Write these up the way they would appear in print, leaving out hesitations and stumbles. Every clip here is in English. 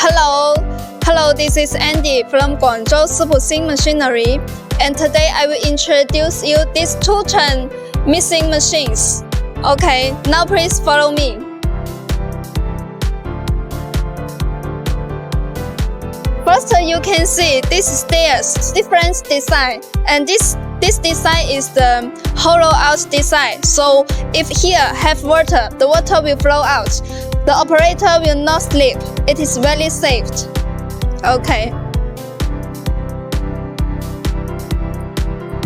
Hello, this is Andy from Guangzhou SIPUXIN Machinery, and today I will introduce you these two turn missing machines. Okay, now please follow me. First, you can see this stairs different design, and this design is the hollow out design. So if here have water, the water will flow out. The operator will not slip. It is very safe. Okay.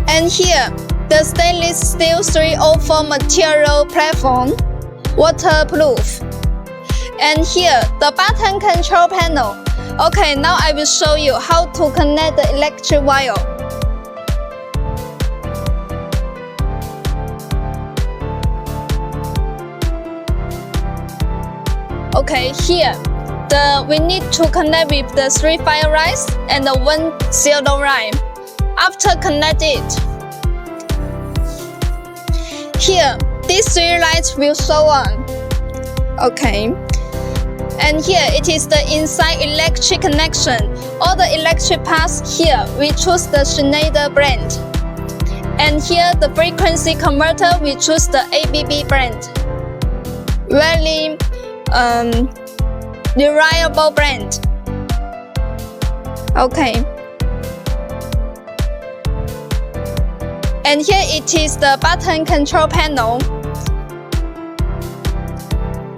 And here, the stainless steel 304 material platform, waterproof. And here, the button control panel. Okay, now I will show you how to connect the electric wire. Okay, here, we need to connect with the 3 fire lines and the 1 zero line. After connect it, here, these 3 lines will show on. Okay. And here it is the inside electric connection. All the electric parts here, we choose the Schneider brand. And here the frequency converter, we choose the ABB brand. Very reliable brand. Okay. And here it is the button control panel.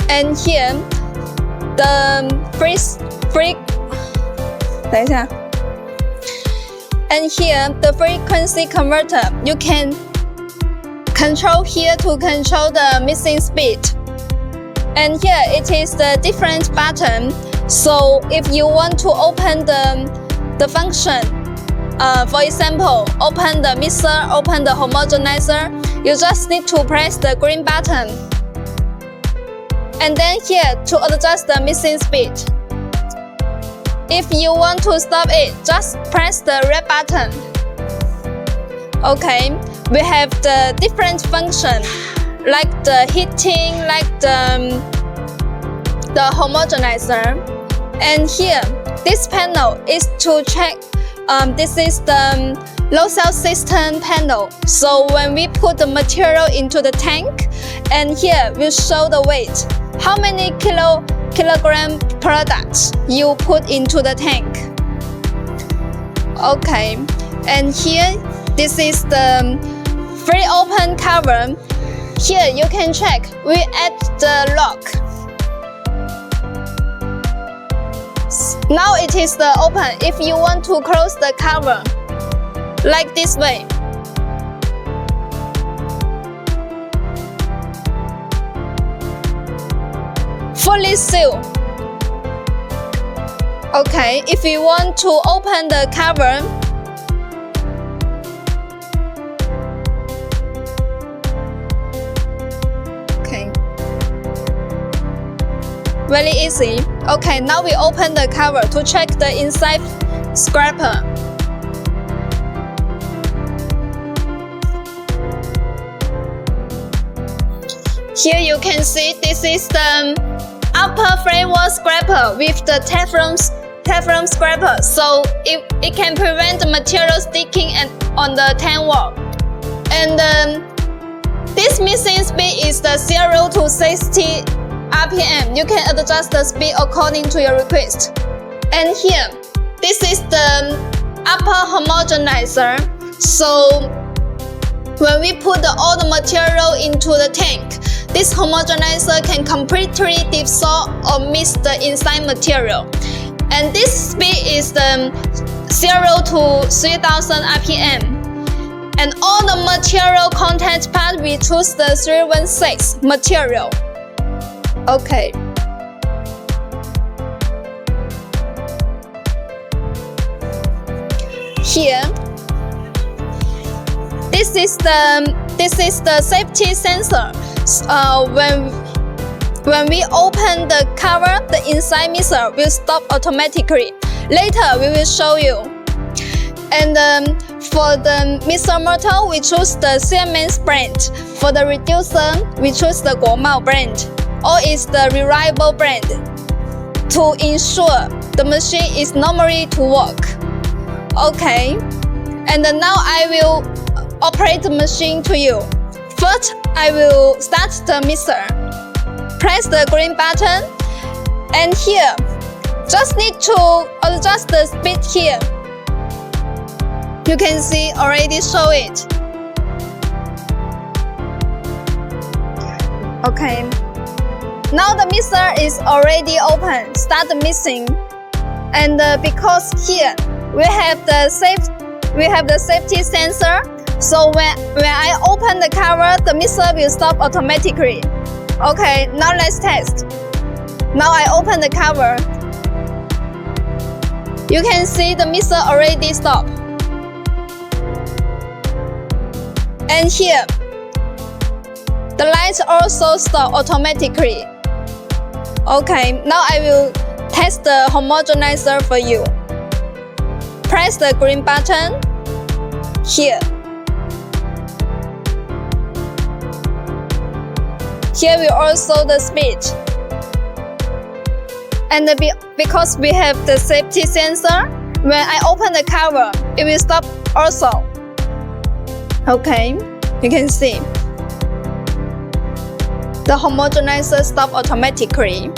And here the and here the frequency converter, you can control here to control the missing speed. And here it is the different button. So if you want to open the function, for example, open the mixer, open the homogenizer, you just need to press the green button. And then here to adjust the missing speed. If you want to stop it, just press the red button. Okay, we have the different function, like the heating, like the homogenizer. And here, this panel is to check, this is the low cell system panel. So when we put the material into the tank, and here we'll show the weight. How many kilogram products you put into the tank. Okay, and here this is the free open cover. Here you can check, we add the lock. Now it is the open. If you want to close the cover, like this way. Fully sealed. Okay, if you want to open the cover, okay, very easy. Okay, now we open the cover to check the inside scraper. Here you can see this is the upper framework scraper with the Teflon scraper, so it can prevent the material sticking on the tank wall. And this missing speed is the 0 to 60 RPM. You can adjust the speed according to your request. And here, this is the upper homogenizer. So when we put all the material into the tank, this homogenizer can completely dissolve or mix the inside material. And this speed is the 0 to 3000 RPM. And all the material content part, we choose the 316 material. Okay. Here, this is the safety sensor. When we open the cover, the inside mixer will stop automatically. Later, we will show you. And for the mixer motor, we choose the Siemens brand. For the reducer, we choose the Guomao brand. Or is the reliable brand. to ensure the machine is normally to work. Okay, and now I will operate the machine to you. First, I will start the mixer. Press the green button, and here, just need to adjust the speed here. You can see already show it. Okay. Now the mixer is already open. Start mixing, and because here we have the safety sensor, so when I open the cover, the mixer will stop automatically. Okay, now let's test. Now I open the cover. You can see the mixer already stopped. And here, the lights also stop automatically. Okay, now I will test the homogenizer for you. Press the green button here. Here will also the speed. And because we have the safety sensor, when I open the cover, it will stop also. Okay, you can see. The homogenizer stop automatically.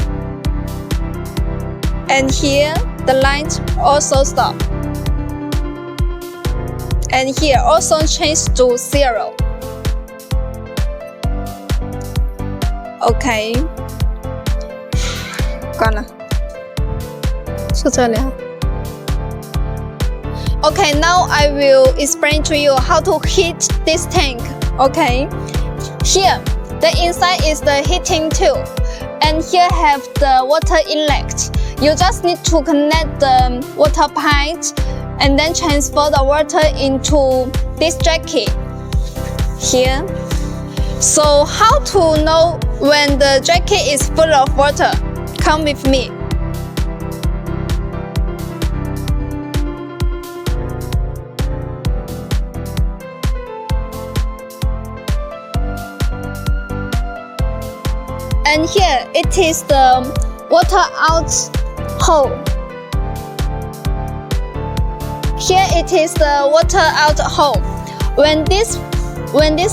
And here, the light also stop. And here also change to 0. Okay. 关了。就这里。Okay, now I will explain to you how to heat this tank. Okay, here the inside is the heating tube, and here have the water inlet. You just need to connect the water pipe and then transfer the water into this jacket here. So how to know when the jacket is full of water? Come with me. And here it is the water out hole. Here it is the water out hole. When this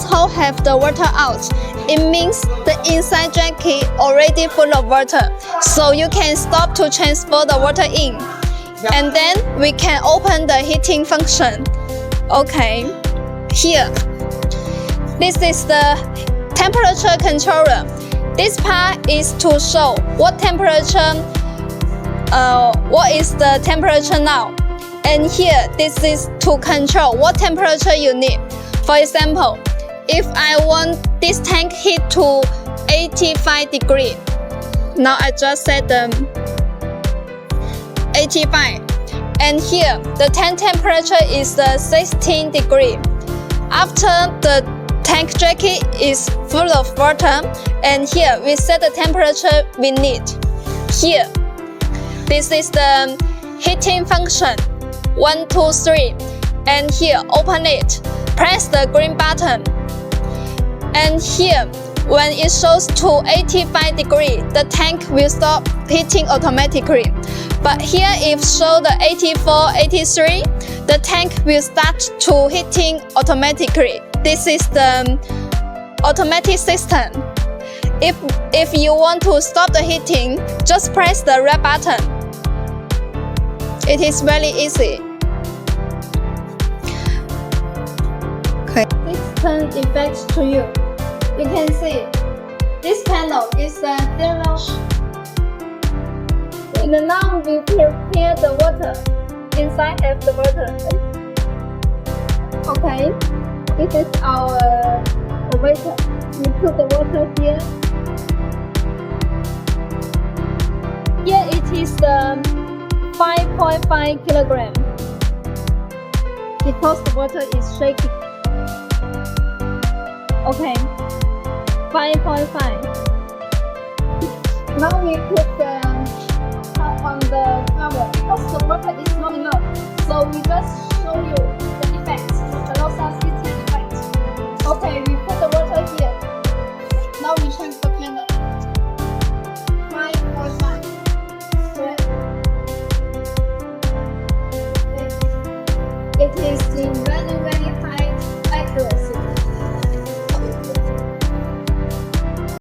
hole have the water out, it means the inside jacket already full of water. So you can stop to transfer the water in. And then we can open the heating function. Okay, here. This is the temperature controller. This part is to show what is the temperature now. And here, this is to control what temperature you need. For example, if I want this tank heat to 85 degrees, now I just set the 85. And here, the tank temperature is 16 degrees. After the tank jacket is full of water, and here we set the temperature we need. Here, this is the heating function, 1, 2, 3, and here open it, press the green button, and here when it shows to 85 degrees, the tank will stop heating automatically. But here if show the 84, 83, the tank will start to heating automatically. This is the automatic system. If you want to stop the heating, just press the red button. It is very easy. Okay. This turn effect to you. You can see this panel is 0. And now we prepare the water. Inside have the water. Okay. This is our water. We put the water here. Here it is 5.5 kilogram because the water is shaking. Okay, 5.5. Now we put the top on the cover because the water is not enough. So we just show you